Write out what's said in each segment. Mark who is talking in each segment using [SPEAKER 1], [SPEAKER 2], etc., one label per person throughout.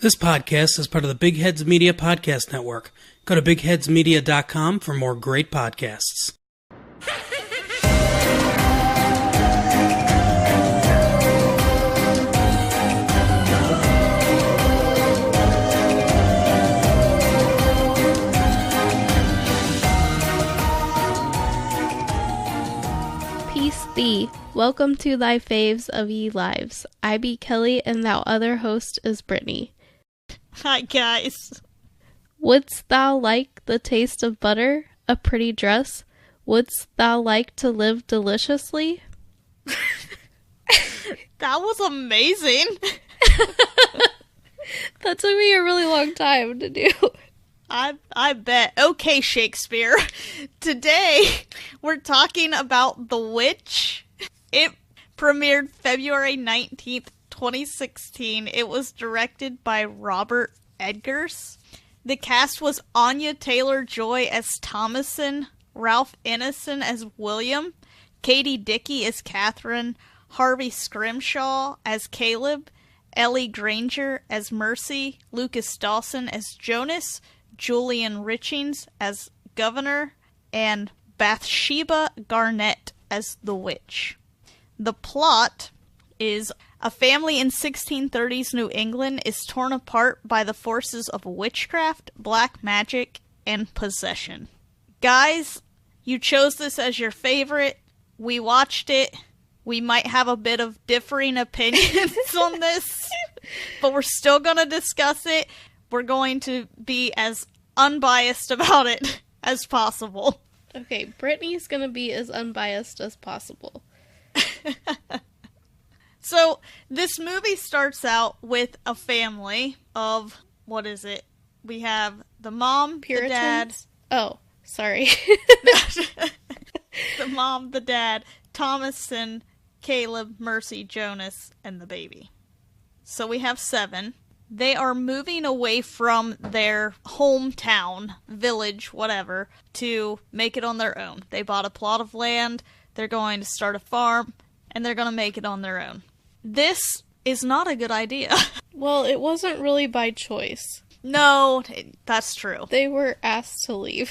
[SPEAKER 1] This podcast is part of the Big Heads Media Podcast Network. Go to bigheadsmedia.com for more great podcasts.
[SPEAKER 2] Peace thee. Welcome to thy Faves of Ye Lives. I be Kelly, and thou other host is Brittany.
[SPEAKER 3] Hi, guys.
[SPEAKER 2] Wouldst thou like the taste of butter, a pretty dress? Wouldst thou like to live deliciously?
[SPEAKER 3] That was amazing.
[SPEAKER 2] That took me a really long time to do.
[SPEAKER 3] I bet. Okay, Shakespeare. Today, we're talking about The Witch. It premiered February 19th, 2016. It was directed by Robert Eggers. The cast was Anya Taylor-Joy as Thomasin, Ralph Ineson as William, Katie Dickey as Catherine, Harvey Scrimshaw as Caleb, Ellie Granger as Mercy, Lucas Dawson as Jonas, Julian Richings as Governor, and Bathsheba Garnett as the Witch. The plot is a family in 1630s New England is torn apart by the forces of witchcraft, black magic, and possession. Guys, you chose this as your favorite. We watched it. We might have a bit of differing opinions on this, but we're still going to discuss it. We're going to be as unbiased about it as possible.
[SPEAKER 2] Okay, Brittany's gonna be as unbiased as possible.
[SPEAKER 3] So, this movie starts out with a family of, what is it? We have the mom,
[SPEAKER 2] Puritans?
[SPEAKER 3] the dad.
[SPEAKER 2] Oh, sorry.
[SPEAKER 3] The mom, the dad, Thomasin, Caleb, Mercy, Jonas, and the baby. So we have 7. They are moving away from their hometown, village, whatever, to make it on their own. They bought a plot of land, they're going to start a farm, and they're going to make it on their own. This is not a good idea.
[SPEAKER 2] Well, it wasn't really by choice.
[SPEAKER 3] No, that's true.
[SPEAKER 2] They were asked to leave.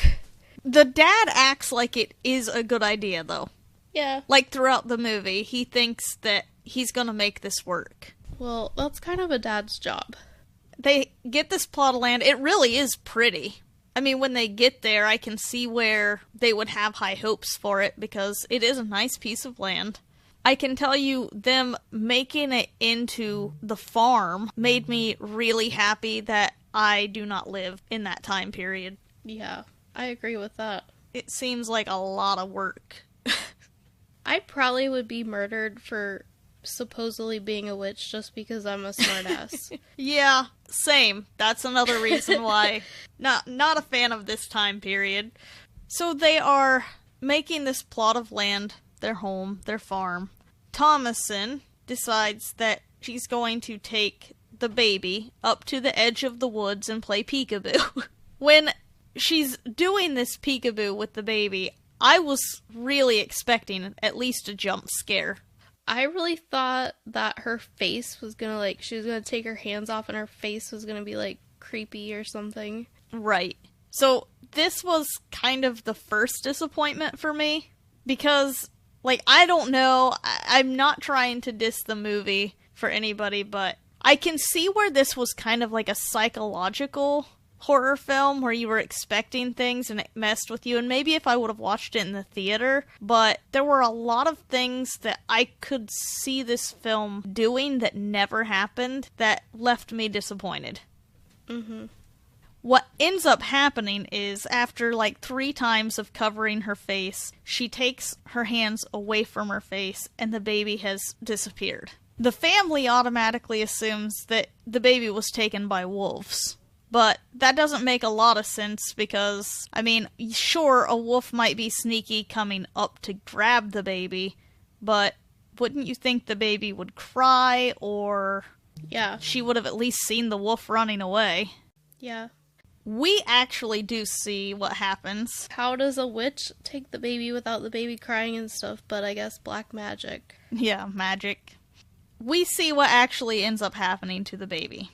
[SPEAKER 3] The dad acts like it is a good idea, though.
[SPEAKER 2] Yeah.
[SPEAKER 3] Like, throughout the movie, he thinks that he's going to make this work.
[SPEAKER 2] Well, that's kind of a dad's job.
[SPEAKER 3] They get this plot of land. It really is pretty. I mean, when they get there, I can see where they would have high hopes for it, because it is a nice piece of land. I can tell you, them making it into the farm made me really happy that I do not live in that time period.
[SPEAKER 2] Yeah, I agree with that.
[SPEAKER 3] It seems like a lot of work.
[SPEAKER 2] I probably would be murdered for supposedly being a witch just because I'm a smartass.
[SPEAKER 3] Yeah, same. That's another reason why. Not a fan of this time period. So they are making this plot of land their home, their farm. Thomasin decides that she's going to take the baby up to the edge of the woods and play peekaboo. When she's doing this peekaboo with the baby, I was really expecting at least a jump scare.
[SPEAKER 2] I really thought that her face was gonna, she was gonna take her hands off and her face was gonna be, creepy or something.
[SPEAKER 3] Right. So, this was kind of the first disappointment for me, because, I don't know, I'm not trying to diss the movie for anybody, but I can see where this was kind of like a psychological horror film where you were expecting things and it messed with you, and maybe if I would have watched it in the theater, but there were a lot of things that I could see this film doing that never happened that left me disappointed.
[SPEAKER 2] Mm-hmm.
[SPEAKER 3] What ends up happening is, after 3 times of covering her face, she takes her hands away from her face and the baby has disappeared. The family automatically assumes that the baby was taken by wolves. But that doesn't make a lot of sense because, sure, a wolf might be sneaky coming up to grab the baby, but wouldn't you think the baby would cry, or she would have at least seen the wolf running away?
[SPEAKER 2] Yeah.
[SPEAKER 3] We actually do see what happens.
[SPEAKER 2] How does a witch take the baby without the baby crying and stuff, but I guess black magic?
[SPEAKER 3] Yeah, magic. We see what actually ends up happening to the baby.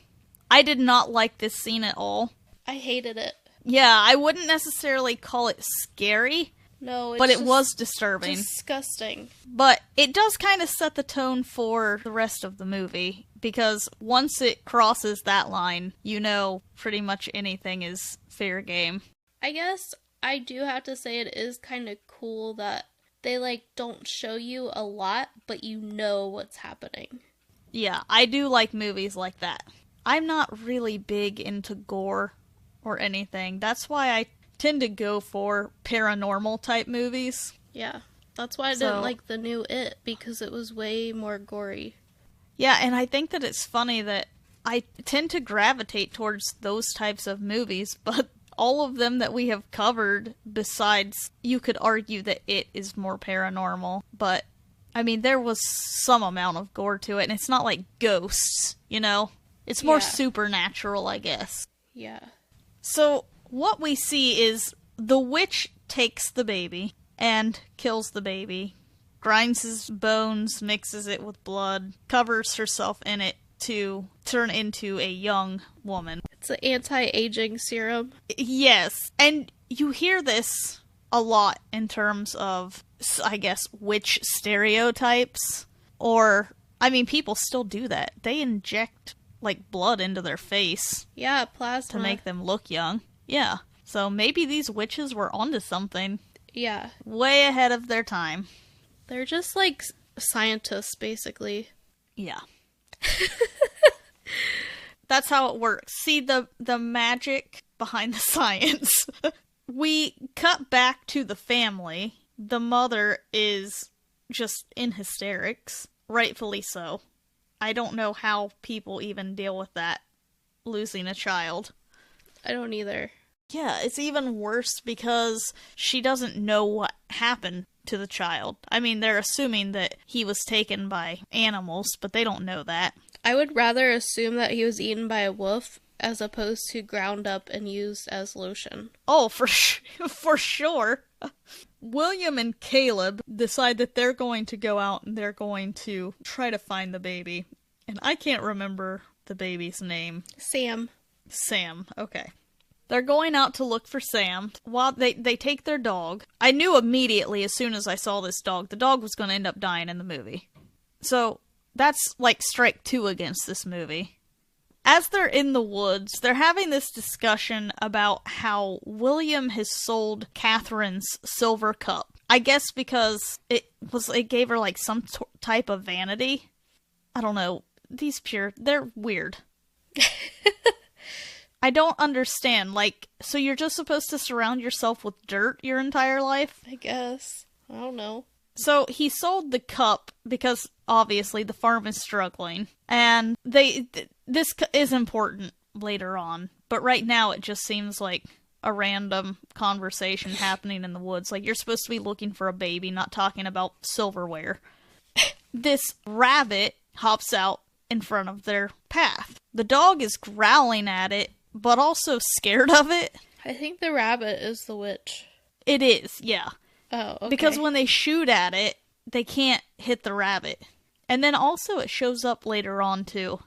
[SPEAKER 3] I did not like this scene at all.
[SPEAKER 2] I hated it.
[SPEAKER 3] Yeah, I wouldn't necessarily call it scary,
[SPEAKER 2] No,
[SPEAKER 3] but it was disturbing.
[SPEAKER 2] Disgusting.
[SPEAKER 3] But it does kind of set the tone for the rest of the movie, because once it crosses that line, you know pretty much anything is fair game.
[SPEAKER 2] I guess I do have to say it is kind of cool that they, like, don't show you a lot, but you know what's happening.
[SPEAKER 3] Yeah, I do like movies like that. I'm not really big into gore or anything. That's why I tend to go for paranormal type movies.
[SPEAKER 2] Yeah, that's why I didn't like the new It, because it was way more gory.
[SPEAKER 3] Yeah, and I think that it's funny that I tend to gravitate towards those types of movies, but all of them that we have covered, besides, you could argue that It is more paranormal, but, I mean, there was some amount of gore to it, and it's not like ghosts, you know? It's more supernatural, I guess.
[SPEAKER 2] Yeah.
[SPEAKER 3] So, what we see is the witch takes the baby and kills the baby, grinds his bones, mixes it with blood, covers herself in it to turn into a young woman.
[SPEAKER 2] It's an anti-aging serum.
[SPEAKER 3] Yes, and you hear this a lot in terms of, I guess, witch stereotypes. Or, I mean, people still do that. They inject, like, blood into their face.
[SPEAKER 2] Yeah, plasma.
[SPEAKER 3] To make them look young. Yeah. So maybe these witches were onto something.
[SPEAKER 2] Yeah.
[SPEAKER 3] Way ahead of their time.
[SPEAKER 2] They're just like scientists, basically.
[SPEAKER 3] Yeah. That's how it works. See the magic behind the science. We cut back to the family. The mother is just in hysterics. Rightfully so. I don't know how people even deal with that. Losing a child.
[SPEAKER 2] I don't either.
[SPEAKER 3] Yeah, it's even worse because she doesn't know what happened to the child. I mean, they're assuming that he was taken by animals, but they don't know that.
[SPEAKER 2] I would rather assume that he was eaten by a wolf as opposed to ground up and used as lotion.
[SPEAKER 3] Oh, for sure. William and Caleb decide that they're going to go out and they're going to try to find the baby. And I can't remember the baby's name.
[SPEAKER 2] Sam,
[SPEAKER 3] okay. They're going out to look for Sam. While they take their dog. I knew immediately as soon as I saw this dog, the dog was going to end up dying in the movie. So, that's like strike 2 against this movie. As they're in the woods, they're having this discussion about how William has sold Catherine's silver cup. I guess because it gave her like some type of vanity. I don't know. They're weird. I don't understand. Like, so you're just supposed to surround yourself with dirt your entire life?
[SPEAKER 2] I guess. I don't know.
[SPEAKER 3] So he sold the cup because obviously the farm is struggling. And this is important later on. But right now it just seems like a random conversation happening in the woods. Like, you're supposed to be looking for a baby, not talking about silverware. This rabbit hops out in front of their path. The dog is growling at it, but also scared of it.
[SPEAKER 2] I think the rabbit is the witch.
[SPEAKER 3] It is, yeah.
[SPEAKER 2] Oh, okay.
[SPEAKER 3] Because when they shoot at it, they can't hit the rabbit. And then also it shows up later on, too.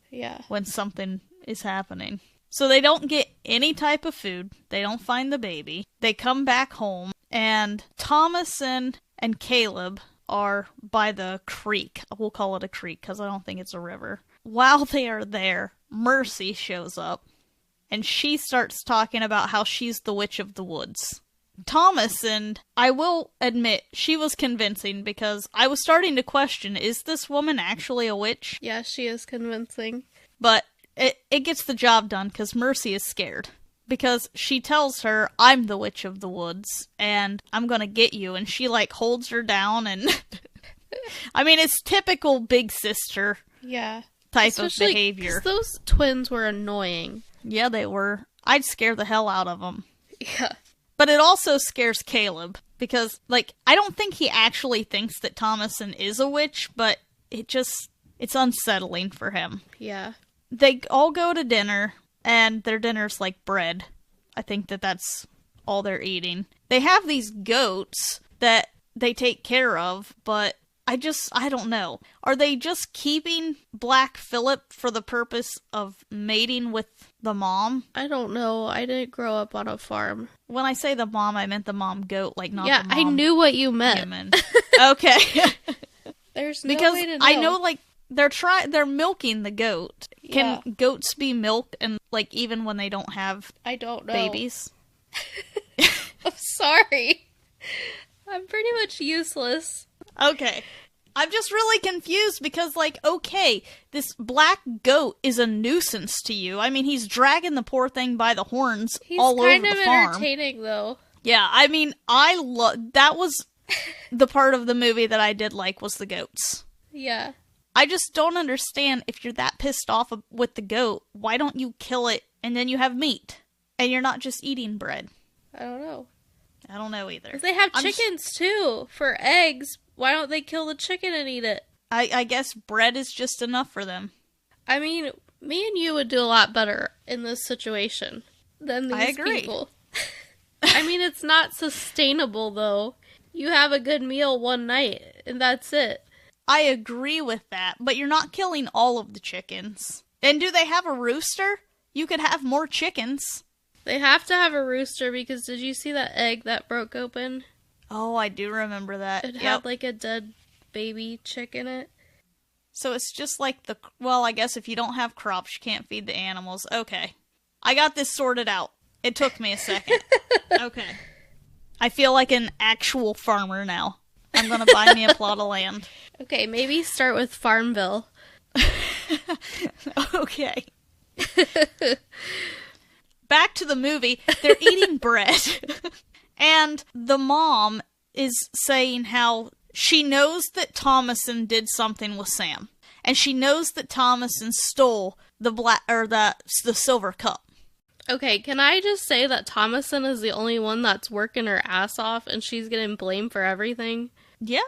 [SPEAKER 2] Yeah.
[SPEAKER 3] When something is happening. So they don't get any type of food. They don't find the baby. They come back home, and Thomason and Caleb are by the creek. We'll call it a creek, because I don't think it's a river. While they are there, Mercy shows up, and she starts talking about how she's the witch of the woods. Thomason, I will admit, she was convincing, because I was starting to question, is this woman actually a witch?
[SPEAKER 2] Yeah, she is convincing.
[SPEAKER 3] But it gets the job done, because Mercy is scared. Because she tells her, I'm the witch of the woods, and I'm gonna get you, and she, like, holds her down, and... I mean, it's typical big sister type of behavior.
[SPEAKER 2] 'Cause those twins were annoying.
[SPEAKER 3] Yeah, they were. I'd scare the hell out of them.
[SPEAKER 2] Yeah.
[SPEAKER 3] But it also scares Caleb, because, like, I don't think he actually thinks that Thomason is a witch, but it's unsettling for him.
[SPEAKER 2] Yeah.
[SPEAKER 3] They all go to dinner, and their dinner's like bread. I think that's all they're eating. They have these goats that they take care of, but I don't know. Are they just keeping Black Phillip for the purpose of mating with the mom?
[SPEAKER 2] I don't know. I didn't grow up on a farm.
[SPEAKER 3] When I say the mom, I meant the mom goat, like not
[SPEAKER 2] yeah,
[SPEAKER 3] the mom
[SPEAKER 2] I knew what you meant.
[SPEAKER 3] human. Okay.
[SPEAKER 2] There's no
[SPEAKER 3] because
[SPEAKER 2] way to know.
[SPEAKER 3] I know, like, they're milking the goat.
[SPEAKER 2] Yeah.
[SPEAKER 3] Can goats be milked and, like, even when they don't have
[SPEAKER 2] I don't know.
[SPEAKER 3] babies?
[SPEAKER 2] I'm sorry. I'm pretty much useless.
[SPEAKER 3] Okay. I'm just really confused because, like, okay, this black goat is a nuisance to you. I mean, he's dragging the poor thing by the horns all over the farm.
[SPEAKER 2] He's kind of entertaining, though.
[SPEAKER 3] Yeah, I mean, that was the part of the movie that I did like was the goats.
[SPEAKER 2] Yeah.
[SPEAKER 3] I just don't understand, if you're that pissed off with the goat, why don't you kill it and then you have meat? And you're not just eating bread.
[SPEAKER 2] I don't know.
[SPEAKER 3] I don't know either.
[SPEAKER 2] 'Cause they have chickens, too, for eggs. Why don't they kill the chicken and eat it?
[SPEAKER 3] I guess bread is just enough for them.
[SPEAKER 2] I mean, me and you would do a lot better in this situation than these people. I mean, it's not sustainable, though. You have a good meal one night, and that's it.
[SPEAKER 3] I agree with that, but you're not killing all of the chickens. And do they have a rooster? You could have more chickens.
[SPEAKER 2] They have to have a rooster because did you see that egg that broke open?
[SPEAKER 3] Oh, I do remember that.
[SPEAKER 2] It had like a dead baby chick in it.
[SPEAKER 3] So it's just like well, I guess if you don't have crops, you can't feed the animals. Okay. I got this sorted out. It took me a second. Okay. I feel like an actual farmer now. I'm gonna buy me a plot of land.
[SPEAKER 2] Okay, maybe start with Farmville.
[SPEAKER 3] Okay. Back to the movie. They're eating bread. And the mom is saying how she knows that Thomason did something with Sam. And she knows that Thomason stole the silver cup.
[SPEAKER 2] Okay, can I just say that Thomason is the only one that's working her ass off and she's getting blamed for everything?
[SPEAKER 3] Yeah.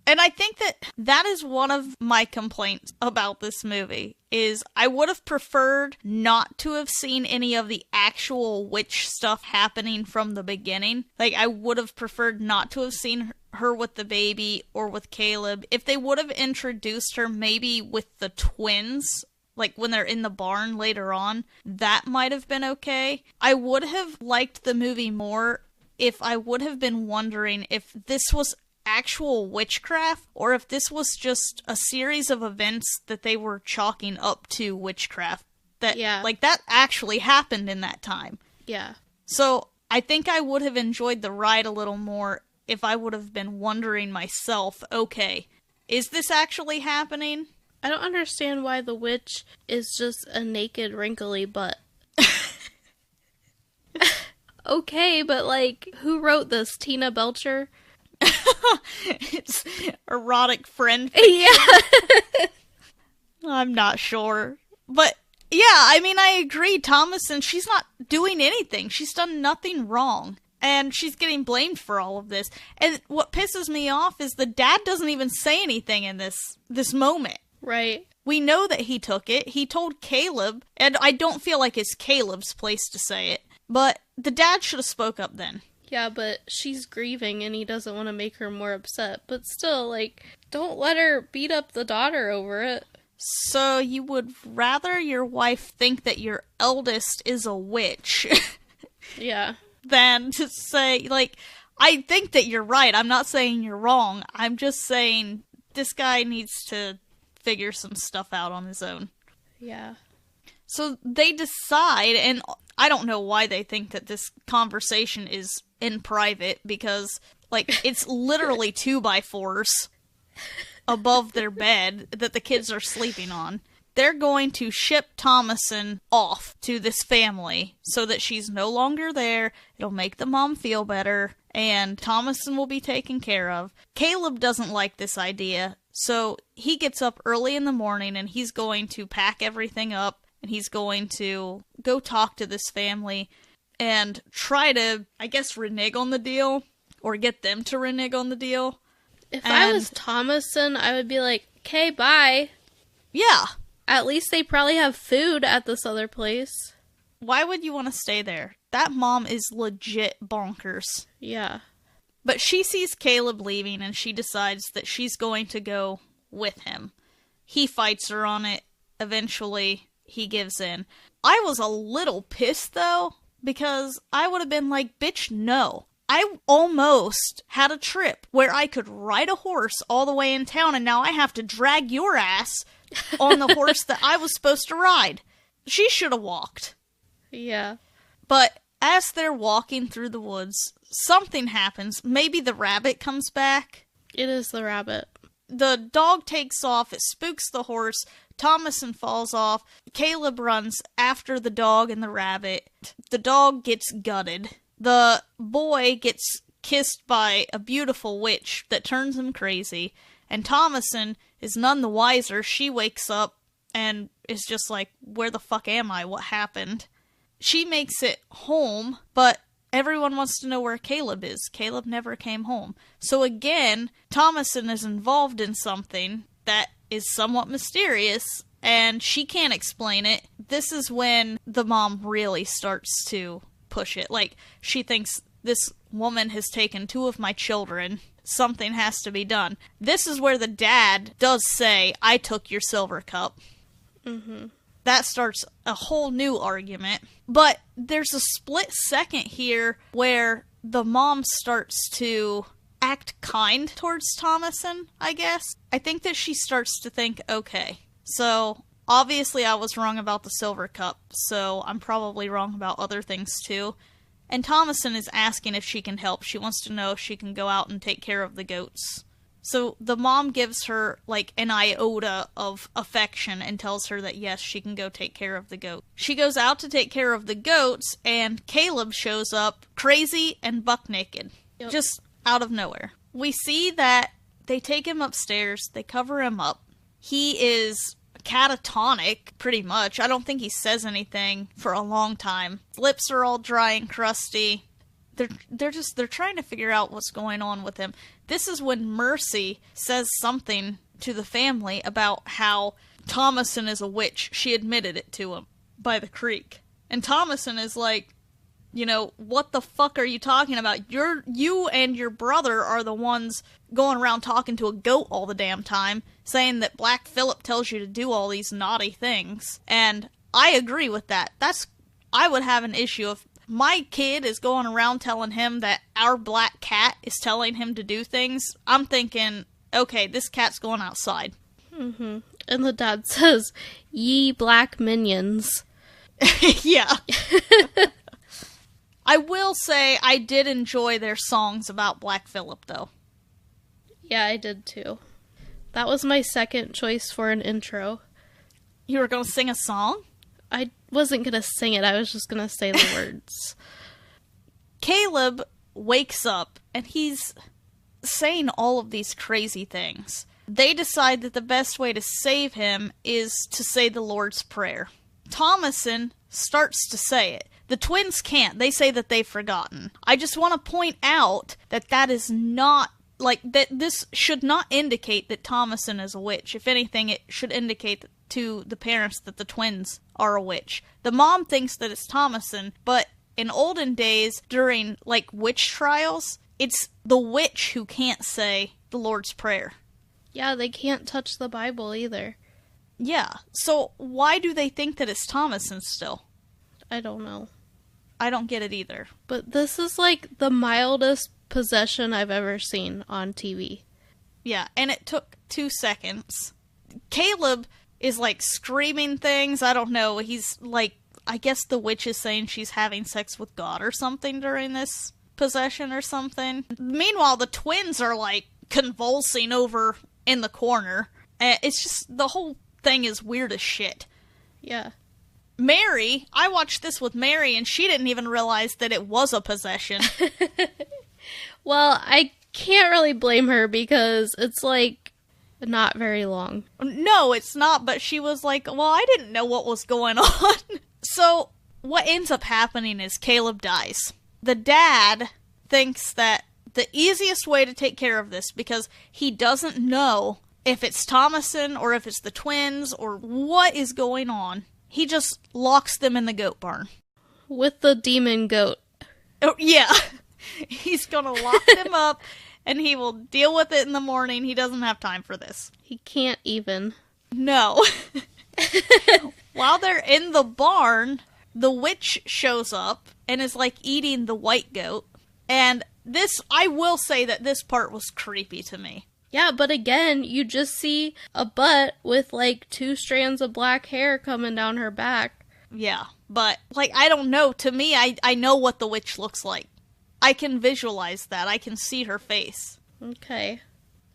[SPEAKER 3] And I think that is one of my complaints about this movie, is I would have preferred not to have seen any of the actual witch stuff happening from the beginning. Like, I would have preferred not to have seen her with the baby or with Caleb. If they would have introduced her maybe with the twins, like when they're in the barn later on, that might have been okay. I would have liked the movie more if I would have been wondering if this was actual witchcraft or if this was just a series of events that they were chalking up to witchcraft. That, like, that actually happened in that time.
[SPEAKER 2] Yeah.
[SPEAKER 3] So I think I would have enjoyed the ride a little more if I would have been wondering myself, okay, is this actually happening?
[SPEAKER 2] I don't understand why the witch is just a naked, wrinkly butt. Okay, but, like, who wrote this? Tina Belcher?
[SPEAKER 3] It's erotic friend.
[SPEAKER 2] Yeah.
[SPEAKER 3] I'm not sure. But, yeah, I mean, I agree. Thomason, she's not doing anything. She's done nothing wrong. And she's getting blamed for all of this. And what pisses me off is the dad doesn't even say anything in this moment.
[SPEAKER 2] Right.
[SPEAKER 3] We know that he took it. He told Caleb, and I don't feel like it's Caleb's place to say it, but the dad should have spoke up then.
[SPEAKER 2] Yeah, but she's grieving and he doesn't want to make her more upset. But still, like, don't let her beat up the daughter over it.
[SPEAKER 3] So you would rather your wife think that your eldest is a witch
[SPEAKER 2] Yeah.
[SPEAKER 3] than to say, like, I think that you're right. I'm not saying you're wrong. I'm just saying this guy needs to figure some stuff out on his own.
[SPEAKER 2] Yeah.
[SPEAKER 3] So they decide, and I don't know why they think that this conversation is in private, because, like, it's literally 2x4s above their bed that the kids are sleeping on. They're going to ship Thomason off to this family so that she's no longer there. It'll make the mom feel better, and Thomason will be taken care of. Caleb doesn't like this idea, so he gets up early in the morning and he's going to pack everything up, and he's going to go talk to this family and try to, I guess, renege on the deal, or get them to renege on the deal.
[SPEAKER 2] If I was Thomason, I would be like, okay, bye.
[SPEAKER 3] Yeah.
[SPEAKER 2] At least they probably have food at this other place.
[SPEAKER 3] Why would you want to stay there? That mom is legit bonkers.
[SPEAKER 2] Yeah.
[SPEAKER 3] But she sees Caleb leaving, and she decides that she's going to go with him. He fights her on it. Eventually, he gives in. I was a little pissed, though, because I would have been like, bitch, no. I almost had a trip where I could ride a horse all the way in town, and now I have to drag your ass on the horse that I was supposed to ride. She should have walked.
[SPEAKER 2] Yeah.
[SPEAKER 3] But as they're walking through the woods, something happens. Maybe the rabbit comes back.
[SPEAKER 2] It is the rabbit.
[SPEAKER 3] The dog takes off. It spooks the horse. Thomason falls off. Caleb runs after the dog and the rabbit. The dog gets gutted. The boy gets kissed by a beautiful witch that turns him crazy. And Thomason is none the wiser. She wakes up and is just like, where the fuck am I? What happened? She makes it home, but everyone wants to know where Caleb is. Caleb never came home. So again, Thomason is involved in something that is somewhat mysterious, and she can't explain it. This is when the mom really starts to push it. Like, she thinks, this woman has taken 2 of my children. Something has to be done. This is where the dad does say, I took your silver cup.
[SPEAKER 2] Mm-hmm.
[SPEAKER 3] That starts a whole new argument. But there's a split second here where the mom starts to act kind towards Thomason, I guess. I think that she starts to think, okay, so obviously I was wrong about the silver cup, so I'm probably wrong about other things too. And Thomason is asking if she can help. She wants to know if she can go out and take care of the goats. So the mom gives her, like, an iota of affection and tells her that, yes, she can go take care of the goat. She goes out to take care of the goats, and Caleb shows up crazy and buck naked.
[SPEAKER 2] Yep.
[SPEAKER 3] Just out of nowhere. We see that they take him upstairs, they cover him up. He is catatonic, pretty much. I don't think he says anything for a long time. His lips are all dry and crusty. They're trying to figure out what's going on with him. This is when Mercy says something to the family about how Thomason is a witch. She admitted it to him by the creek. And Thomason is like, you know, what the fuck are you talking about? You and your brother are the ones going around talking to a goat all the damn time, saying that Black Phillip tells you to do all these naughty things. And I agree with that. I would have an issue if my kid is going around telling him that our black cat is telling him to do things. I'm thinking, okay, this cat's going outside.
[SPEAKER 2] Mm-hmm. And the dad says, ye black minions.
[SPEAKER 3] Yeah. I will say I did enjoy their songs about Black Phillip, though.
[SPEAKER 2] Yeah, I did too. That was my second choice for an intro.
[SPEAKER 3] You were going to sing a song?
[SPEAKER 2] I wasn't going to sing it, I was just going to say the words.
[SPEAKER 3] Caleb wakes up, and he's saying all of these crazy things. They decide that the best way to save him is to say the Lord's Prayer. Thomason starts to say it. The twins can't. They say that they've forgotten. I just want to point out that that is not, like, that this should not indicate that Thomason is a witch. If anything, it should indicate to the parents that the twins are a witch. The mom thinks that it's Thomason, but in olden days, during, like, witch trials, it's the witch who can't say the Lord's Prayer.
[SPEAKER 2] Yeah, they can't touch the Bible either.
[SPEAKER 3] Yeah, so why do they think that it's Thomason still?
[SPEAKER 2] I don't know.
[SPEAKER 3] I don't get it either.
[SPEAKER 2] But this is like the mildest possession I've ever seen on TV.
[SPEAKER 3] Yeah, and it took 2 seconds. Caleb is like screaming things. I don't know. He's like, I guess the witch is saying she's having sex with God or something during this possession or something. Meanwhile, the twins are like convulsing over in the corner. It's just, the whole thing is weird as shit.
[SPEAKER 2] Yeah.
[SPEAKER 3] Mary, I watched this with Mary, and she didn't even realize that it was a possession.
[SPEAKER 2] Well, I can't really blame her because it's, like, not very long.
[SPEAKER 3] No, it's not, but she was like, well, I didn't know what was going on. So, what ends up happening is Caleb dies. The dad thinks that the easiest way to take care of this, because he doesn't know if it's Thomason or if it's the twins or what is going on, he just locks them in the goat barn.
[SPEAKER 2] With the demon goat.
[SPEAKER 3] Oh, yeah. He's gonna lock them up, and he will deal with it in the morning. He doesn't have time for this.
[SPEAKER 2] He can't even.
[SPEAKER 3] No. While they're in the barn, the witch shows up and is, like, eating the white goat. And this, I will say that this part was creepy to me.
[SPEAKER 2] Yeah, but again, you just see a butt with, like, 2 strands of black hair coming down her back.
[SPEAKER 3] Yeah, but, like, I don't know. To me, I know what the witch looks like. I can visualize that. I can see her face.
[SPEAKER 2] Okay.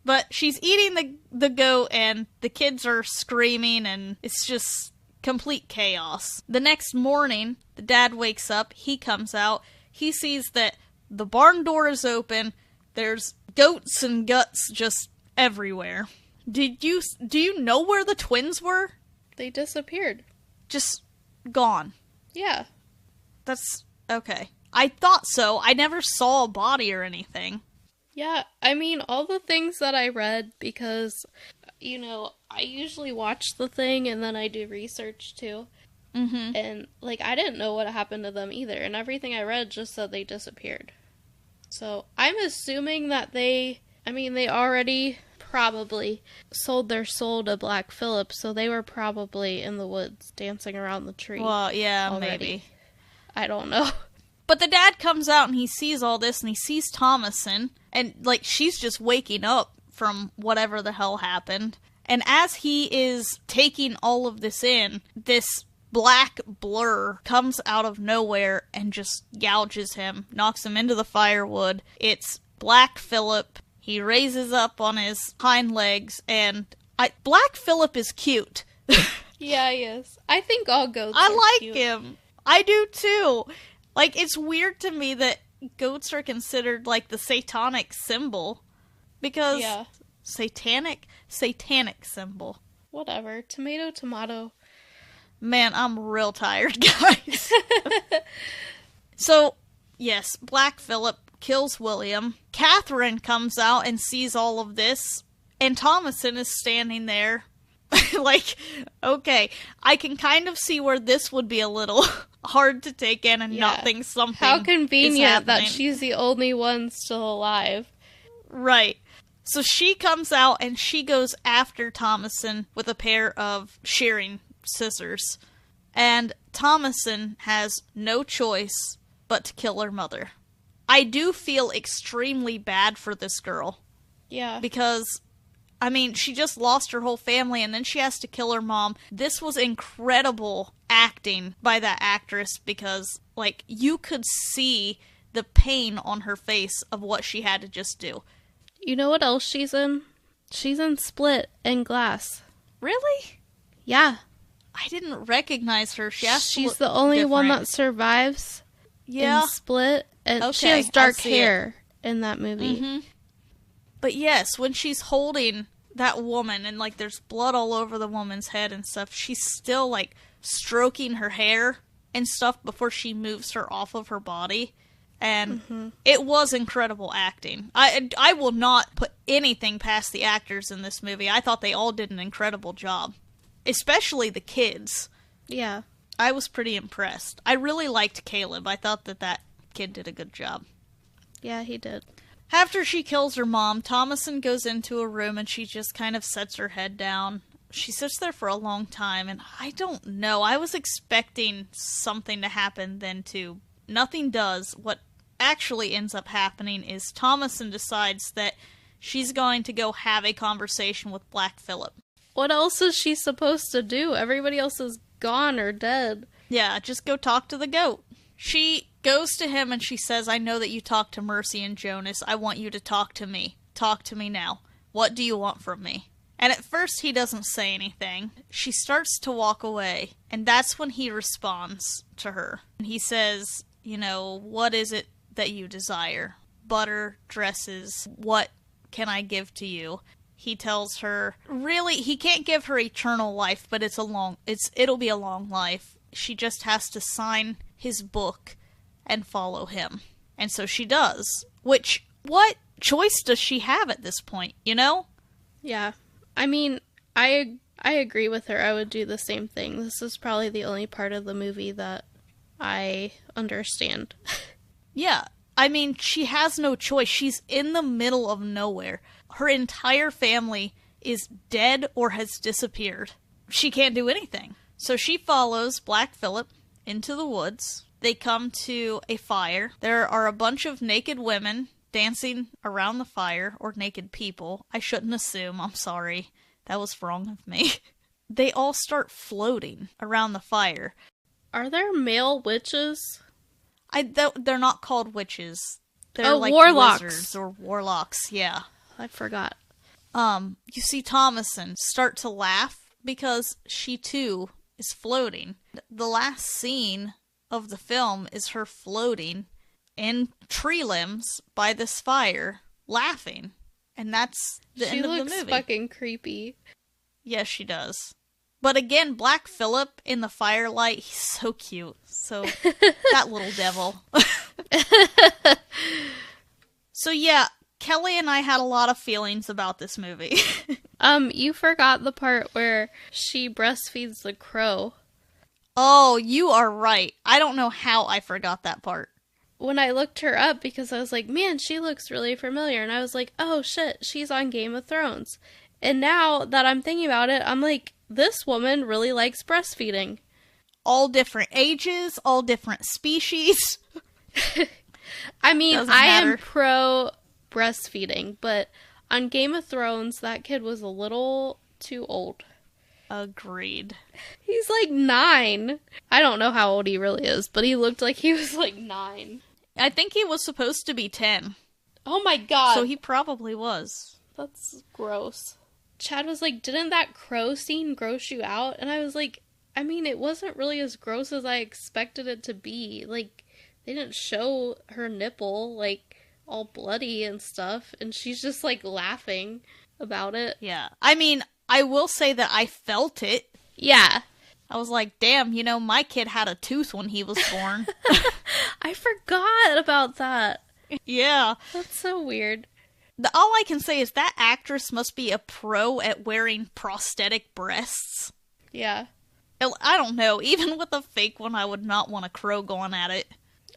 [SPEAKER 3] But she's eating the goat, and the kids are screaming, and it's just complete chaos. The next morning, the dad wakes up. He comes out. He sees that the barn door is open. There's goats and guts just everywhere. Do you know where the twins were?
[SPEAKER 2] They disappeared.
[SPEAKER 3] Just gone.
[SPEAKER 2] Yeah.
[SPEAKER 3] That's okay. I thought so. I never saw a body or anything.
[SPEAKER 2] Yeah, I mean, all the things that I read, because, you know, I usually watch the thing and then I do research too.
[SPEAKER 3] Mm-hmm.
[SPEAKER 2] And, like, I didn't know what happened to them either, and everything I read just said they disappeared. So, I'm assuming that they already probably sold their soul to Black Phillip, so they were probably in the woods dancing around the tree.
[SPEAKER 3] Well, yeah,
[SPEAKER 2] already.
[SPEAKER 3] maybe.
[SPEAKER 2] I don't know.
[SPEAKER 3] But the dad comes out and he sees all this, and he sees Thomason, and, like, she's just waking up from whatever the hell happened. And as he is taking all of this in, this black blur comes out of nowhere and just gouges him, knocks him into the firewood. It's Black Phillip. He raises up on his hind legs, and Black Phillip is cute.
[SPEAKER 2] Yeah, he is. I think all goats
[SPEAKER 3] I
[SPEAKER 2] are
[SPEAKER 3] like
[SPEAKER 2] cute.
[SPEAKER 3] him. I do too. Like, it's weird to me that goats are considered, like, the satanic symbol. Because...
[SPEAKER 2] Yeah.
[SPEAKER 3] Satanic symbol.
[SPEAKER 2] Whatever. Tomato.
[SPEAKER 3] Man, I'm real tired, guys. So, yes, Black Phillip kills William. Catherine comes out and sees all of this. And Thomason is standing there. Like, okay, I can kind of see where this would be a little hard to take in and not think something
[SPEAKER 2] How convenient that
[SPEAKER 3] happening.
[SPEAKER 2] she's the only one still alive.
[SPEAKER 3] Right. So she comes out and she goes after Thomason with a pair of shearing scissors. And Thomason has no choice but to kill her mother. I do feel extremely bad for this girl.
[SPEAKER 2] Yeah.
[SPEAKER 3] Because, I mean, she just lost her whole family and then she has to kill her mom. This was incredible acting by that actress because, like, you could see the pain on her face of what she had to just do.
[SPEAKER 2] You know what else she's in? She's in Split and Glass.
[SPEAKER 3] Really?
[SPEAKER 2] Yeah.
[SPEAKER 3] I didn't recognize her.
[SPEAKER 2] She's the only one that survives in Split. And she has dark hair in that movie.
[SPEAKER 3] Mm-hmm. But yes, when she's holding that woman and, like, there's blood all over the woman's head and stuff, she's still, like, stroking her hair and stuff before she moves her off of her body. And it was incredible acting. I will not put anything past the actors in this movie. I thought they all did an incredible job. Especially the kids.
[SPEAKER 2] Yeah.
[SPEAKER 3] I was pretty impressed. I really liked Caleb. I thought that kid did a good job.
[SPEAKER 2] Yeah, he did.
[SPEAKER 3] After she kills her mom, Thomason goes into a room and she just kind of sets her head down. She sits there for a long time, and I don't know. I was expecting something to happen then, too. Nothing does. What actually ends up happening is Thomason decides that she's going to go have a conversation with Black Phillip.
[SPEAKER 2] What else is she supposed to do? Everybody else is gone or dead.
[SPEAKER 3] Yeah, just go talk to the goat. She goes to him and she says, I know that you talked to Mercy and Jonas. I want you to talk to me. Talk to me now. What do you want from me? And at first he doesn't say anything. She starts to walk away, and that's when he responds to her. And he says, you know, what is it that you desire? Butter, dresses, what can I give to you? He tells her, really, he can't give her eternal life, but it'll be a long life. She just has to sign his book and follow him. And so she does. Which, what choice does she have at this point, you know?
[SPEAKER 2] Yeah. I mean, I agree with her. I would do the same thing. This is probably the only part of the movie that I understand.
[SPEAKER 3] Yeah. I mean, she has no choice. She's in the middle of nowhere. Her entire family is dead or has disappeared. She can't do anything. So she follows Black Phillip into the woods. They come to a fire. There are a bunch of naked women dancing around the fire, or naked people. I shouldn't assume. I'm sorry. That was wrong of me. They all start floating around the fire.
[SPEAKER 2] Are there male witches?
[SPEAKER 3] They're not called witches. They're like
[SPEAKER 2] warlocks.
[SPEAKER 3] Wizards or warlocks, yeah.
[SPEAKER 2] I forgot.
[SPEAKER 3] You see Thomason start to laugh because she too is floating. The last scene of the film is her floating in tree limbs by this fire, laughing. And that's the end of the movie.
[SPEAKER 2] She looks fucking creepy.
[SPEAKER 3] Yes, she does. But again, Black Phillip in the firelight, he's so cute. So, that little devil. So yeah, Kelly and I had a lot of feelings about this movie.
[SPEAKER 2] You forgot the part where she breastfeeds the crow.
[SPEAKER 3] Oh, you are right. I don't know how I forgot that part.
[SPEAKER 2] When I looked her up, because I was like, man, she looks really familiar. And I was like, oh shit, she's on Game of Thrones. And now that I'm thinking about it, I'm like, this woman really likes breastfeeding.
[SPEAKER 3] All different ages, all different species.
[SPEAKER 2] I mean, I am pro breastfeeding, but on Game of Thrones, that kid was a little too old.
[SPEAKER 3] Agreed.
[SPEAKER 2] He's like 9. I don't know how old he really is, but he looked like he was like 9.
[SPEAKER 3] I think he was supposed to be 10.
[SPEAKER 2] Oh my god.
[SPEAKER 3] So he probably was.
[SPEAKER 2] That's gross. Chad was like, didn't that crow scene gross you out? And I was like, I mean, it wasn't really as gross as I expected it to be. Like, they didn't show her nipple, like, all bloody and stuff. And she's just, like, laughing about it.
[SPEAKER 3] Yeah. I mean, I will say that I felt it.
[SPEAKER 2] Yeah.
[SPEAKER 3] I was like, damn, you know, my kid had a tooth when he was born.
[SPEAKER 2] I forgot about that.
[SPEAKER 3] Yeah.
[SPEAKER 2] That's so weird.
[SPEAKER 3] All I can say is that actress must be a pro at wearing prosthetic breasts.
[SPEAKER 2] Yeah.
[SPEAKER 3] I don't know. Even with a fake one, I would not want a crow going at it.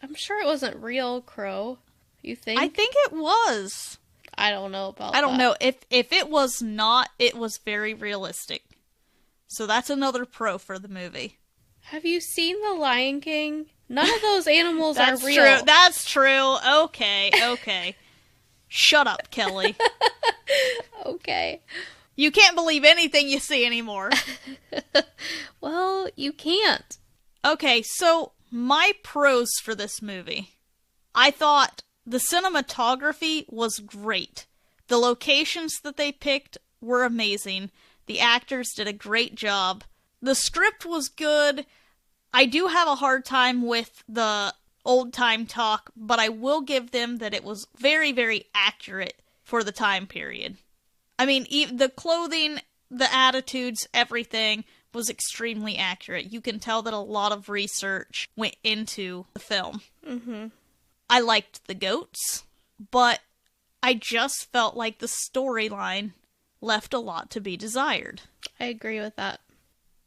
[SPEAKER 2] I'm sure it wasn't real crow. You think?
[SPEAKER 3] I think it was.
[SPEAKER 2] I don't know about that.
[SPEAKER 3] I don't know. If it was not, it was very realistic. So that's another pro for the movie.
[SPEAKER 2] Have you seen The Lion King? None of those animals are real.
[SPEAKER 3] True. That's true. Okay. Shut up, Kelly.
[SPEAKER 2] Okay.
[SPEAKER 3] You can't believe anything you see anymore.
[SPEAKER 2] Well, you can't.
[SPEAKER 3] Okay, so my pros for this movie. I thought the cinematography was great. The locations that they picked were amazing. The actors did a great job. The script was good. I do have a hard time with the old-time talk, but I will give them that it was very, very accurate for the time period. I mean, the clothing, the attitudes, everything was extremely accurate. You can tell that a lot of research went into the film.
[SPEAKER 2] Mm-hmm.
[SPEAKER 3] I liked the goats, but I just felt like the storyline left a lot to be desired.
[SPEAKER 2] I agree with that.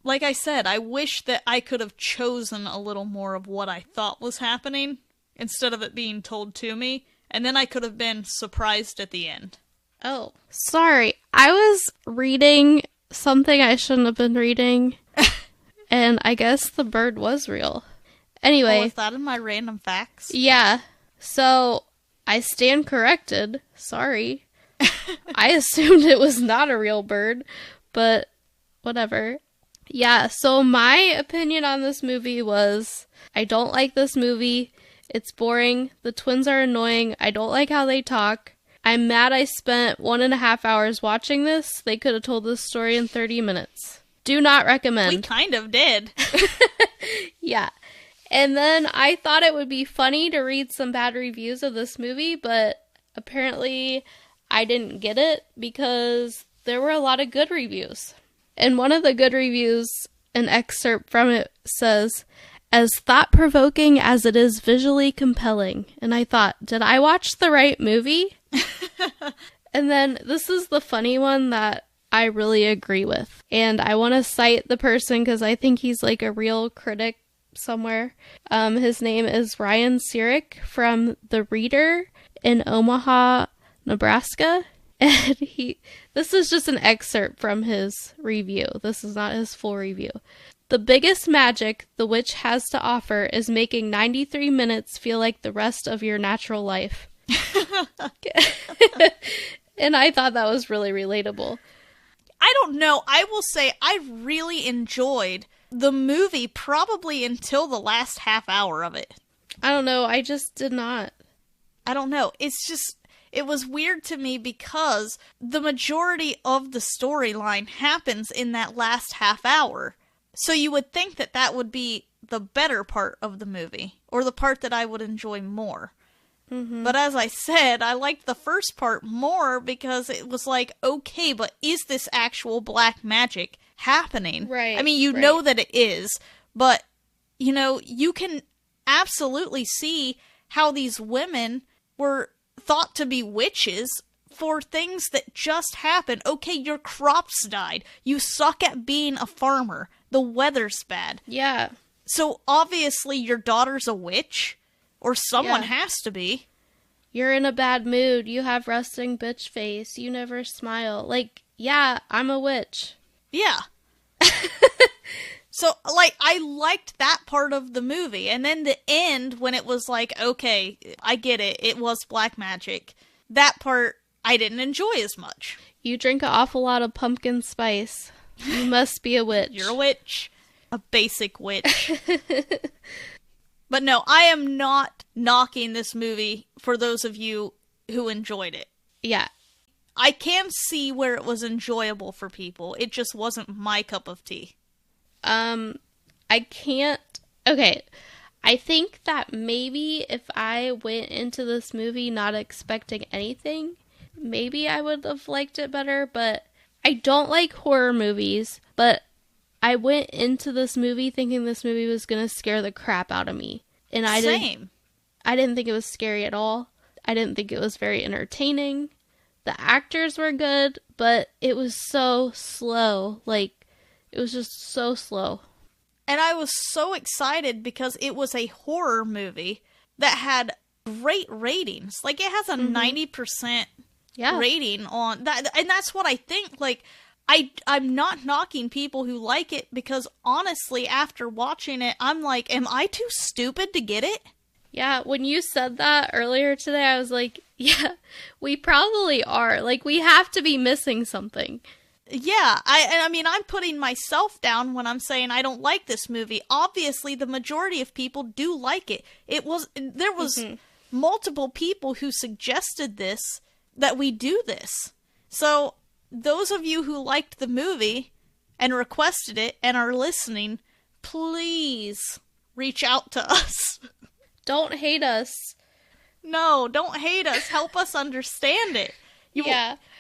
[SPEAKER 3] Like I said, I wish that I could have chosen a little more of what I thought was happening instead of it being told to me, and then I could have been surprised at the end.
[SPEAKER 2] Oh, sorry. I was reading something I shouldn't have been reading, and I guess the bird was real. Anyway.
[SPEAKER 3] Oh, is that in my random facts?
[SPEAKER 2] Yeah. So, I stand corrected. Sorry. I assumed it was not a real bird, but whatever. Yeah, so my opinion on this movie was, I don't like this movie. It's boring. The twins are annoying. I don't like how they talk. I'm mad I spent 1.5 hours watching this. They could have told this story in 30 minutes. Do not recommend.
[SPEAKER 3] We kind of did.
[SPEAKER 2] Yeah. And then I thought it would be funny to read some bad reviews of this movie, but apparently I didn't get it because there were a lot of good reviews. And one of the good reviews, an excerpt from it says, as thought-provoking as it is visually compelling. And I thought, did I watch the right movie? And then this is the funny one that I really agree with. And I want to cite the person because I think he's like a real critic somewhere. His name is Ryan Sirik from The Reader in Omaha, Nebraska. And this is just an excerpt from his review. This is not his full review. The biggest magic The Witch has to offer is making 93 minutes feel like the rest of your natural life. And I thought that was really relatable.
[SPEAKER 3] I don't know. I will say I really enjoyed the movie probably until the last half hour of it.
[SPEAKER 2] I don't know. I just did not.
[SPEAKER 3] I don't know. It was weird to me because the majority of the storyline happens in that last half hour. So you would think that that would be the better part of the movie, or the part that I would enjoy more. Mm-hmm. But as I said, I liked the first part more because it was like, okay, but is this actual black magic happening?
[SPEAKER 2] Right.
[SPEAKER 3] I mean, you know that it is, but, you can absolutely see how these women were thought to be witches for things that just happened. Okay, your crops died. You suck at being a farmer. The weather's bad.
[SPEAKER 2] Yeah.
[SPEAKER 3] So obviously your daughter's a witch, or someone has to be.
[SPEAKER 2] You're in a bad mood. You have resting bitch face. You never smile. Like, yeah, I'm a witch.
[SPEAKER 3] Yeah. So, I liked that part of the movie. And then the end, when it was like, okay, I get it. It was black magic. That part, I didn't enjoy as much.
[SPEAKER 2] You drink an awful lot of pumpkin spice. You must be a witch.
[SPEAKER 3] You're a witch. A basic witch. But no, I am not knocking this movie for those of you who enjoyed it.
[SPEAKER 2] Yeah.
[SPEAKER 3] I can see where it was enjoyable for people. It just wasn't my cup of tea.
[SPEAKER 2] I can't... Okay, I think that maybe if I went into this movie not expecting anything, maybe I would have liked it better, but I don't like horror movies, but I went into this movie thinking this movie was gonna scare the crap out of me. And I didn't think it was scary at all. I didn't think it was very entertaining. The actors were good, but it was so slow. It was just so slow.
[SPEAKER 3] And I was so excited because it was a horror movie that had great ratings. It has a 90% rating on that. And that's what I think. I'm not knocking people who like it because honestly, after watching it, I'm like, am I too stupid to get it?
[SPEAKER 2] Yeah, when you said that earlier today, I was like, yeah, we probably are. We have to be missing something.
[SPEAKER 3] Yeah, I mean, I'm putting myself down when I'm saying I don't like this movie. Obviously, the majority of people do like it. There was multiple people who suggested that we do this. So, those of you who liked the movie and requested it and are listening, please reach out to us.
[SPEAKER 2] Don't hate us.
[SPEAKER 3] No, don't hate us. Help us understand it.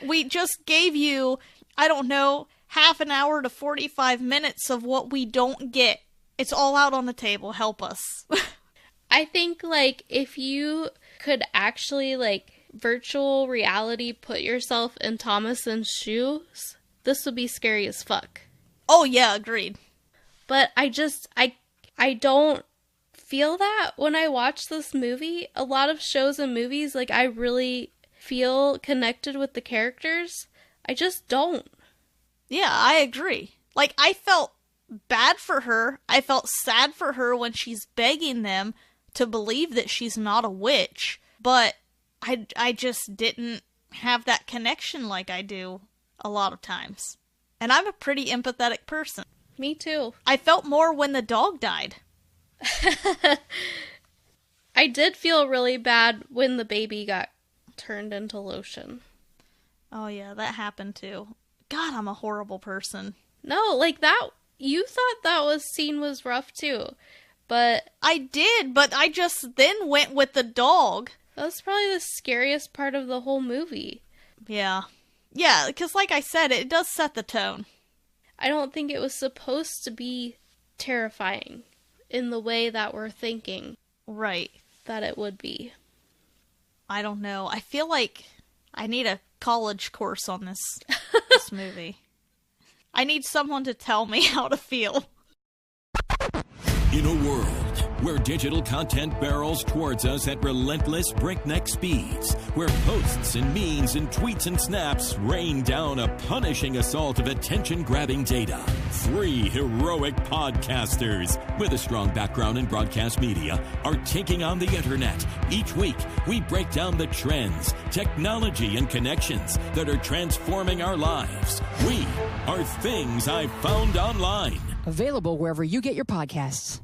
[SPEAKER 3] We just gave you, I don't know, half an hour to 45 minutes of what we don't get. It's all out on the table. Help us.
[SPEAKER 2] I think, if you could actually, virtual reality put yourself in Thomason's shoes, this would be scary as fuck.
[SPEAKER 3] Oh, yeah, agreed.
[SPEAKER 2] But I don't feel that when I watch this movie. A lot of shows and movies, I really feel connected with the characters. I just don't.
[SPEAKER 3] Yeah, I agree. I felt bad for her. I felt sad for her when she's begging them to believe that she's not a witch. But I just didn't have that connection like I do a lot of times. And I'm a pretty empathetic person.
[SPEAKER 2] Me too.
[SPEAKER 3] I felt more when the dog died.
[SPEAKER 2] I did feel really bad when the baby got turned into lotion.
[SPEAKER 3] Oh yeah, that happened too. God, I'm a horrible person.
[SPEAKER 2] No, that, you thought that scene was rough too. But
[SPEAKER 3] I did, but I just then went with the dog.
[SPEAKER 2] That was probably the scariest part of the whole movie.
[SPEAKER 3] Yeah. Yeah, because like I said, it does set the tone.
[SPEAKER 2] I don't think it was supposed to be terrifying in the way that we're thinking.
[SPEAKER 3] Right.
[SPEAKER 2] That it would be.
[SPEAKER 3] I don't know. I feel like I need a college course on this movie. I need someone to tell me how to feel.
[SPEAKER 4] In a world where digital content barrels towards us at relentless breakneck speeds, where posts and memes and tweets and snaps rain down a punishing assault of attention-grabbing data, 3 heroic podcasters with a strong background in broadcast media are taking on the internet. Each week, we break down the trends, technology, and connections that are transforming our lives. We are Things I Found Online.
[SPEAKER 5] Available wherever you get your podcasts.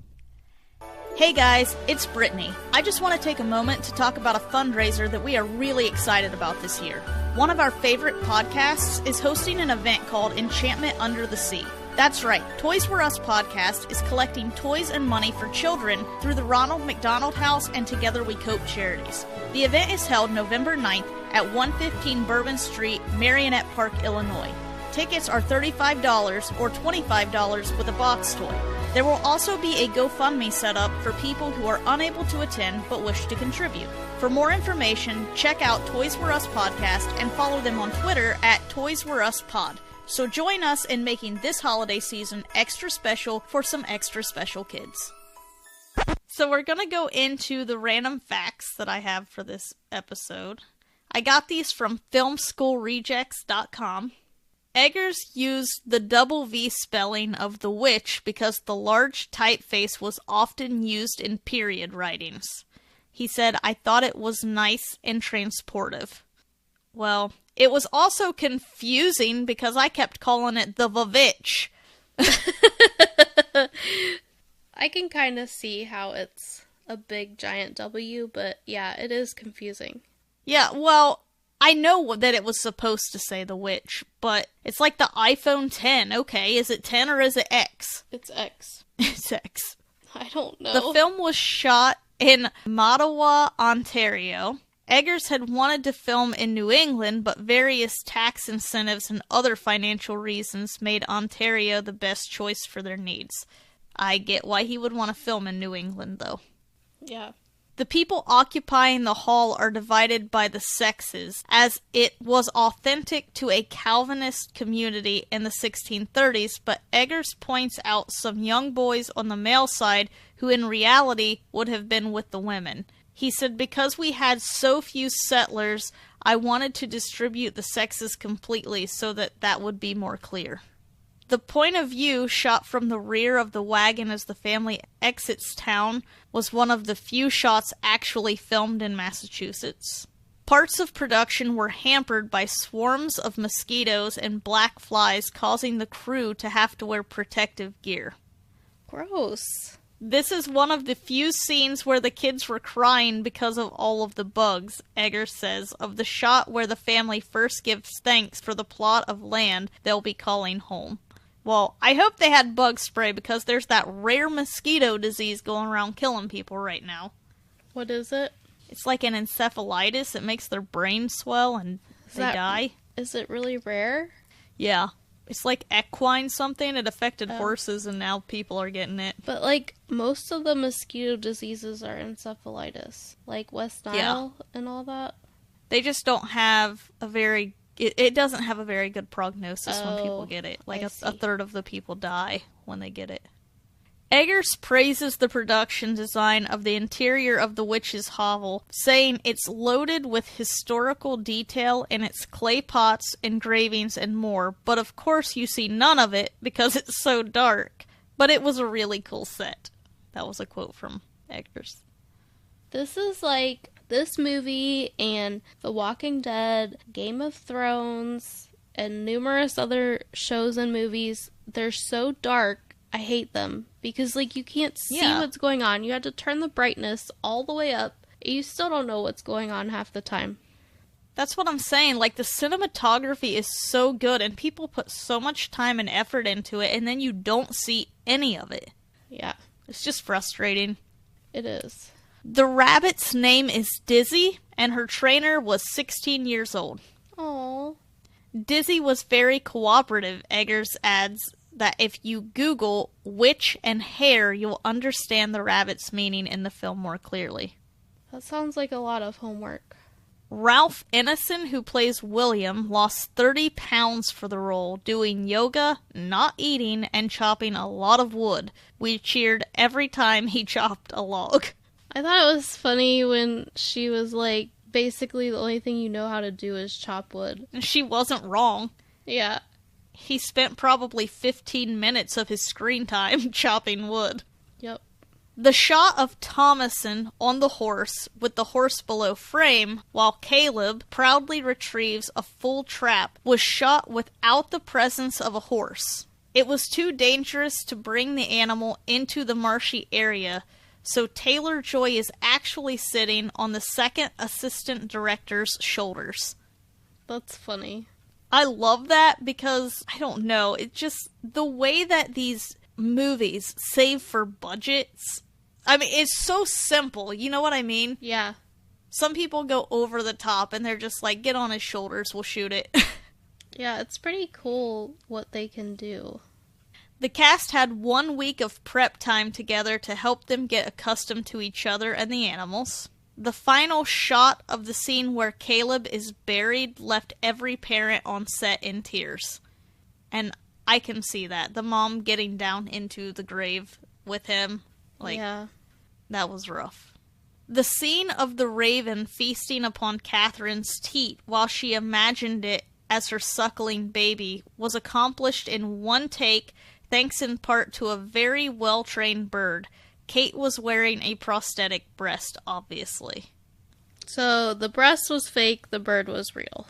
[SPEAKER 3] Hey guys, it's Brittany. I just want to take a moment to talk about a fundraiser that we are really excited about this year. One of our favorite podcasts is hosting an event called Enchantment Under the Sea. That's right, Toys Were Us podcast is collecting toys and money for children through the Ronald McDonald House and Together We Cope charities. The event is held November 9th at 115 Bourbon Street, Marionette Park, Illinois. Tickets are $35 or $25 with a box toy. There will also be a GoFundMe set up for people who are unable to attend but wish to contribute. For more information, check out Toys Were Us Podcast and follow them on Twitter at Toys Were Us Pod. So join us in making this holiday season extra special for some extra special kids. So we're going to go into the random facts that I have for this episode. I got these from filmschoolrejects.com. Eggers used the double V spelling of the witch because the large typeface was often used in period writings. He said, "I thought it was nice and transportive." Well, it was also confusing because I kept calling it the VVitch.
[SPEAKER 2] I can kind of see how it's a big giant W, but yeah, it is confusing.
[SPEAKER 3] Yeah, well, I know that it was supposed to say the witch, but it's like the iPhone 10. Okay, is it 10 or is it X?
[SPEAKER 2] It's X.
[SPEAKER 3] It's X.
[SPEAKER 2] I don't know.
[SPEAKER 3] The film was shot in Mattawa, Ontario. Eggers had wanted to film in New England, but various tax incentives and other financial reasons made Ontario the best choice for their needs. I get why he would want to film in New England, though.
[SPEAKER 2] Yeah.
[SPEAKER 3] The people occupying the hall are divided by the sexes, as it was authentic to a Calvinist community in the 1630s, but Eggers points out some young boys on the male side who in reality would have been with the women. He said, "Because we had so few settlers, I wanted to distribute the sexes completely so that would be more clear." The point of view, shot from the rear of the wagon as the family exits town, was one of the few shots actually filmed in Massachusetts. Parts of production were hampered by swarms of mosquitoes and black flies, causing the crew to have to wear protective gear.
[SPEAKER 2] Gross.
[SPEAKER 3] This is one of the few scenes where the kids were crying because of all of the bugs, Eggers says, of the shot where the family first gives thanks for the plot of land they'll be calling home. Well, I hope they had bug spray because there's that rare mosquito disease going around killing people right now.
[SPEAKER 2] What is it?
[SPEAKER 3] It's like an encephalitis. It makes their brain swell and they die.
[SPEAKER 2] Is it really rare?
[SPEAKER 3] Yeah. It's like equine something. It affected horses and now people are getting it.
[SPEAKER 2] But like most of the mosquito diseases are encephalitis. Like West Nile and all that.
[SPEAKER 3] They just don't have a very... It doesn't have a very good prognosis when people get it. Like a third of the people die when they get it. Eggers praises the production design of the interior of the witch's hovel, saying it's loaded with historical detail in its clay pots, engravings, and more, but of course you see none of it because it's so dark. But it was a really cool set. That was a quote from Eggers.
[SPEAKER 2] This is like this movie and The Walking Dead, Game of Thrones, and numerous other shows and movies. They're so dark, I hate them. Because, like, you can't see what's going on. You had to turn the brightness all the way up. You still don't know what's going on half the time.
[SPEAKER 3] That's what I'm saying. Like, the cinematography is so good, and people put so much time and effort into it, and then you don't see any of it.
[SPEAKER 2] Yeah.
[SPEAKER 3] It's just frustrating.
[SPEAKER 2] It is.
[SPEAKER 3] The rabbit's name is Dizzy, and her trainer was 16 years old.
[SPEAKER 2] Aww.
[SPEAKER 3] Dizzy was very cooperative, Eggers adds that if you Google witch and hare, you'll understand the rabbit's meaning in the film more clearly.
[SPEAKER 2] That sounds like a lot of homework.
[SPEAKER 3] Ralph Ineson, who plays William, lost 30 pounds for the role, doing yoga, not eating, and chopping a lot of wood. We cheered every time he chopped a log.
[SPEAKER 2] I thought it was funny when she was like, basically the only thing you know how to do is chop wood.
[SPEAKER 3] And she wasn't wrong.
[SPEAKER 2] Yeah.
[SPEAKER 3] He spent probably 15 minutes of his screen time chopping wood.
[SPEAKER 2] Yep.
[SPEAKER 3] The shot of Thomason on the horse, with the horse below frame, while Caleb proudly retrieves a full trap, was shot without the presence of a horse. It was too dangerous to bring the animal into the marshy area, so Taylor-Joy is actually sitting on the second assistant director's shoulders.
[SPEAKER 2] That's funny.
[SPEAKER 3] I love that because, I don't know, it just, the way that these movies save for budgets, I mean, it's so simple, you know what I mean?
[SPEAKER 2] Yeah.
[SPEAKER 3] Some people go over the top and they're just like, get on his shoulders, we'll shoot it.
[SPEAKER 2] Yeah, it's pretty cool what they can do.
[SPEAKER 3] The cast had 1 week of prep time together to help them get accustomed to each other and the animals. The final shot of the scene where Caleb is buried left every parent on set in tears. And I can see that. The mom getting down into the grave with him. Like,
[SPEAKER 2] yeah.
[SPEAKER 3] That was rough. The scene of the raven feasting upon Catherine's teat while she imagined it as her suckling baby was accomplished in one take, thanks in part to a very well-trained bird. Kate was wearing a prosthetic breast, obviously.
[SPEAKER 2] So the breast was fake, the bird was real.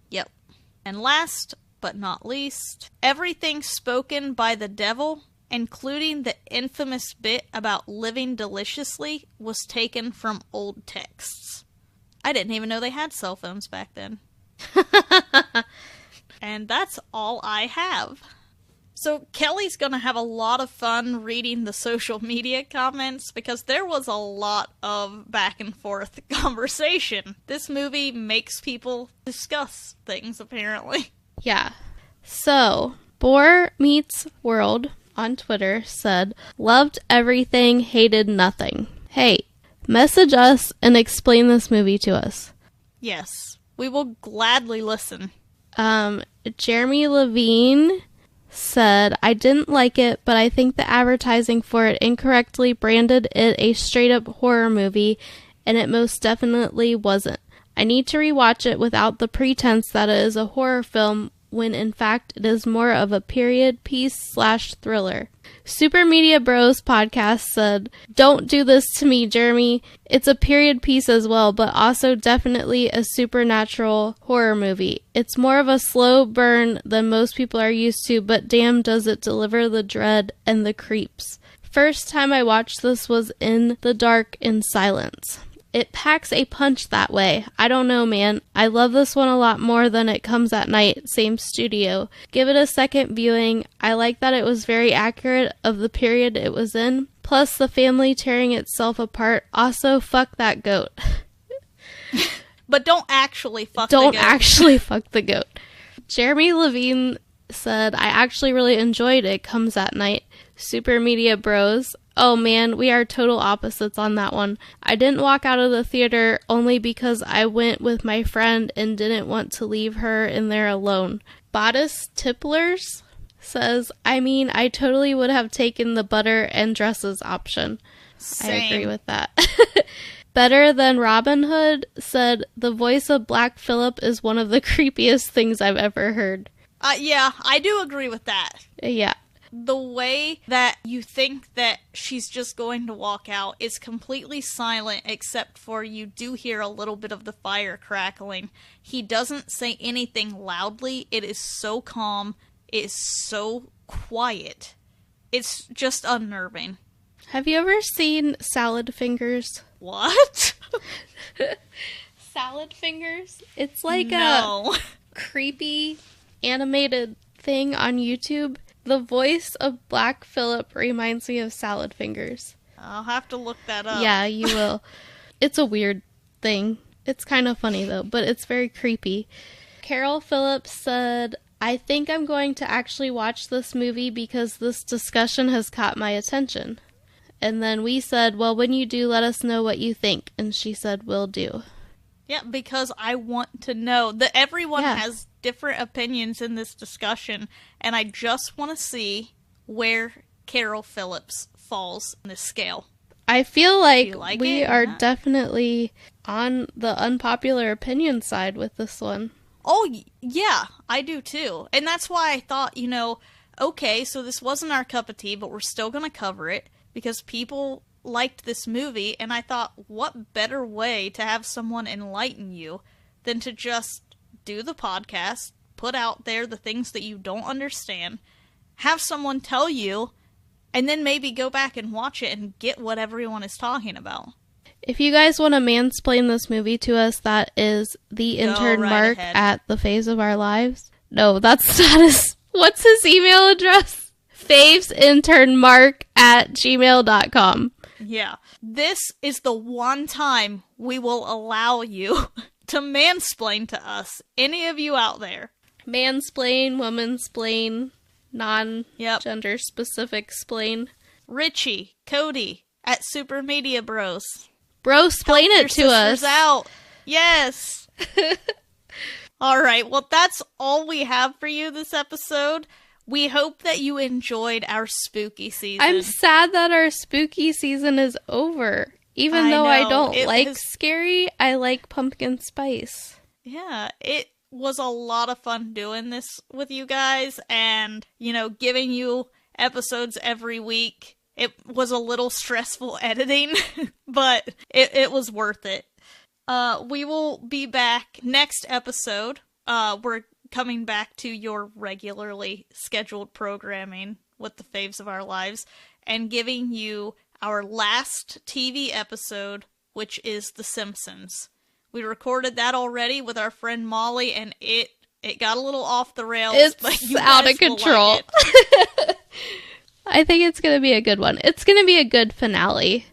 [SPEAKER 3] Yep. And last but not least, everything spoken by the devil, including the infamous bit about living deliciously, was taken from old texts. I didn't even know they had cell phones back then. And that's all I have. So Kelly's going to have a lot of fun reading the social media comments because there was a lot of back and forth conversation. This movie makes people discuss things, apparently.
[SPEAKER 2] Yeah. So, Boar Meets World on Twitter said, loved everything, hated nothing. Hey, message us and explain this movie to us.
[SPEAKER 3] Yes, we will gladly listen.
[SPEAKER 2] Jeremy Levine said, I didn't like it, but I think the advertising for it incorrectly branded it a straight-up horror movie, and it most definitely wasn't. I need to rewatch it without the pretense that it is a horror film, when in fact it is more of a period piece / thriller. Super Media Bros podcast said, don't do this to me, Jeremy. It's a period piece as well, but also definitely a supernatural horror movie. It's more of a slow burn than most people are used to, but damn does it deliver the dread and the creeps. First time I watched this was in the dark in silence. It packs a punch that way. I don't know, man. I love this one a lot more than It Comes at Night, same studio. Give it a second viewing. I like that it was very accurate of the period it was in. Plus the family tearing itself apart. Also, fuck that goat.
[SPEAKER 3] But don't actually fuck the goat.
[SPEAKER 2] Don't actually fuck the goat. Jeremy Levine said, I actually really enjoyed It Comes at Night. Super Media Bros. Oh man, we are total opposites on that one. I didn't walk out of the theater only because I went with my friend and didn't want to leave her in there alone. Bodice Tipplers says, I mean, I totally would have taken the butter and dresses option.
[SPEAKER 3] Same.
[SPEAKER 2] I agree with that. Better Than Robin Hood said, the voice of Black Phillip is one of the creepiest things I've ever heard.
[SPEAKER 3] Yeah, I do agree with that.
[SPEAKER 2] Yeah.
[SPEAKER 3] The way that you think that she's just going to walk out is completely silent, except for you do hear a little bit of the fire crackling. He doesn't say anything loudly. It is so calm. It is so quiet. It's just unnerving.
[SPEAKER 2] Have you ever seen Salad Fingers?
[SPEAKER 3] What?
[SPEAKER 2] Salad Fingers? It's like
[SPEAKER 3] a
[SPEAKER 2] creepy animated thing on YouTube. The voice of Black Phillip reminds me of Salad Fingers.
[SPEAKER 3] I'll have to look that up.
[SPEAKER 2] Yeah, you will. It's a weird thing. It's kind of funny, though, but it's very creepy. Carol Phillips said, I think I'm going to actually watch this movie because this discussion has caught my attention. And then we said, well, when you do, let us know what you think. And she said, will do.
[SPEAKER 3] Yeah, because I want to know that everyone has different opinions in this discussion, and I just want to see where Carol Phillips falls on this scale.
[SPEAKER 2] I feel like we are
[SPEAKER 3] not?
[SPEAKER 2] Definitely on the unpopular opinion side with this one.
[SPEAKER 3] Oh, yeah, I do too. And that's why I thought, okay, so this wasn't our cup of tea, but we're still going to cover it because people liked this movie, and I thought, what better way to have someone enlighten you than to just do the podcast, put out there the things that you don't understand, have someone tell you, and then maybe go back and watch it and get what everyone is talking about.
[SPEAKER 2] If you guys want to mansplain this movie to us, that is the intern Mark at the Faves of Our Lives. No, that's not his... What's his email address? favesinternmark@gmail.com.
[SPEAKER 3] Yeah. This is the one time we will allow you to mansplain to us. Any of you out there.
[SPEAKER 2] Mansplain, womansplain, non-gender specific splain.
[SPEAKER 3] Richie, Cody, at Super Media Bros.
[SPEAKER 2] Bro-splain it to us.
[SPEAKER 3] Out. Yes. Alright, well that's all we have for you this episode. We hope that you enjoyed our spooky season.
[SPEAKER 2] I'm sad that our spooky season is over. Even though I don't like scary, I like pumpkin spice.
[SPEAKER 3] Yeah, it was a lot of fun doing this with you guys and, giving you episodes every week. It was a little stressful editing, but it was worth it. We will be back next episode. We're coming back to your regularly scheduled programming with the Faves of Our Lives and giving you our last TV episode, which is The Simpsons. We recorded that already with our friend Molly, and it got a little off the rails.
[SPEAKER 2] It's out of control.
[SPEAKER 3] Like it.
[SPEAKER 2] I think it's going to be a good one. It's going to be a good finale.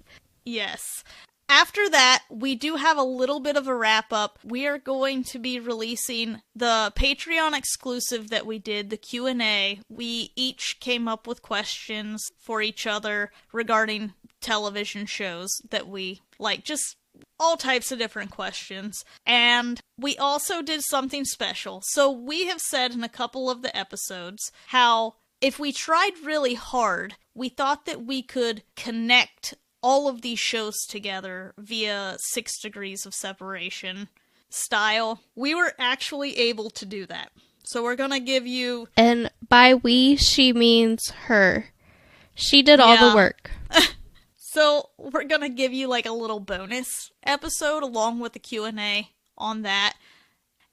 [SPEAKER 3] Yes. After that, we do have a little bit of a wrap-up. We are going to be releasing the Patreon exclusive that we did, the Q&A. We each came up with questions for each other regarding television shows that we like, just all types of different questions. And we also did something special. So we have said in a couple of the episodes how if we tried really hard, we thought that we could connect all of these shows together via 6 degrees of separation style. We were actually able to do that. So we're gonna give you...
[SPEAKER 2] And by we, she means her. She did all the work.
[SPEAKER 3] So we're gonna give you like a little bonus episode along with the Q&A on that.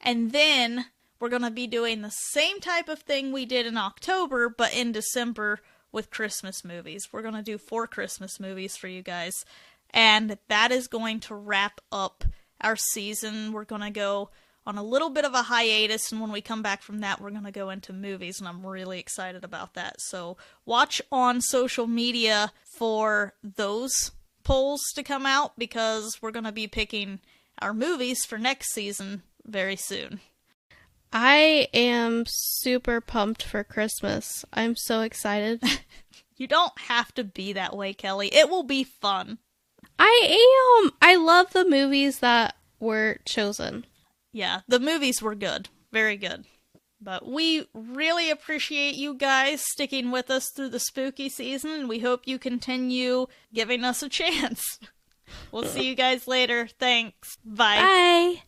[SPEAKER 3] And then we're gonna be doing the same type of thing we did in October, but in December with Christmas movies. We're going to do 4 Christmas movies for you guys. And that is going to wrap up our season. We're going to go on a little bit of a hiatus, and when we come back from that, we're going to go into movies, and I'm really excited about that. So watch on social media for those polls to come out, because we're going to be picking our movies for next season very soon.
[SPEAKER 2] I am super pumped for Christmas. I'm so excited.
[SPEAKER 3] You don't have to be that way, Kelly. It will be fun.
[SPEAKER 2] I am. I love the movies that were chosen.
[SPEAKER 3] Yeah, the movies were good. Very good. But we really appreciate you guys sticking with us through the spooky season, and we hope you continue giving us a chance. We'll see you guys later. Thanks. Bye.
[SPEAKER 2] Bye.